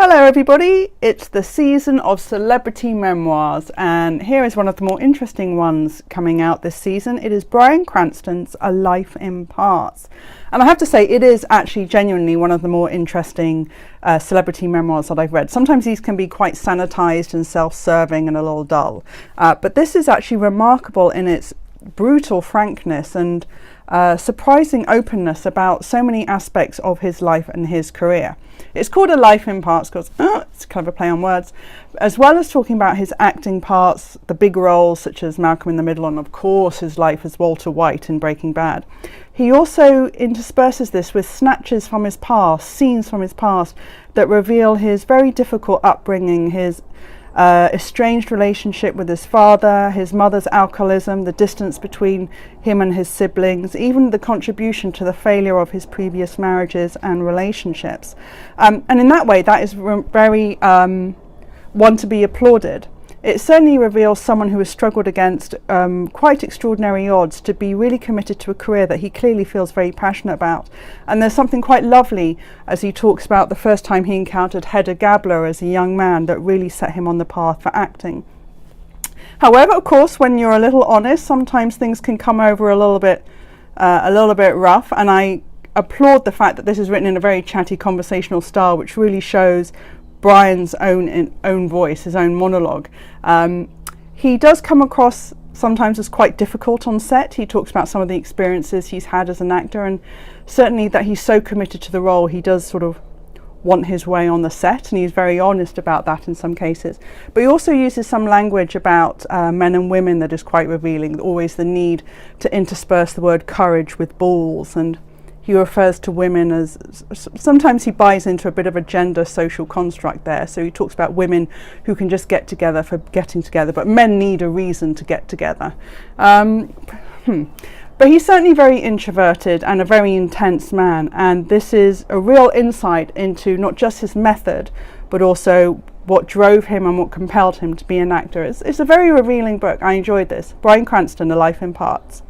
Hello everybody, it's the season of celebrity memoirs, and here is one of the more interesting ones coming out this season. It is Bryan Cranston's A Life in Parts, and I have to say it is actually genuinely one of the more interesting celebrity memoirs that I've read. Sometimes these can be quite sanitized and self-serving and a little dull, but this is actually remarkable in its brutal frankness and surprising openness about so many aspects of his life and his career. It's called A Life in Parts because it's kind of a play on words, as well as talking about his acting parts, the big roles such as Malcolm in the Middle, and of course his life as Walter White in Breaking Bad. He also intersperses this with snatches from his past, scenes from his past that reveal his very difficult upbringing, his estranged relationship with his father, his mother's alcoholism, the distance between him and his siblings, even the contribution to the failure of his previous marriages and relationships. And in that way, that is very one to be applauded. It certainly reveals someone who has struggled against quite extraordinary odds to be really committed to a career that he clearly feels very passionate about. And there's something quite lovely as he talks about the first time he encountered Hedda Gabler as a young man that really set him on the path for acting. However, of course, when you're a little honest, sometimes things can come over a little bit rough, and I applaud the fact that this is written in a very chatty conversational style, which really shows Bryan's own voice, his own monologue. He does come across sometimes as quite difficult on set. He talks about some of the experiences he's had as an actor, and certainly that he's so committed to the role, he does sort of want his way on the set, and he's very honest about that in some cases. But he also uses some language about men and women that is quite revealing, always the need to intersperse the word courage with balls, and he refers to women as, sometimes he buys into a bit of a gender social construct there. So he talks about women who can just get together for getting together, but men need a reason to get together. But he's certainly very introverted and a very intense man, and this is a real insight into not just his method, but also what drove him and what compelled him to be an actor. It's a very revealing book. I enjoyed this. Bryan Cranston, A Life in Parts.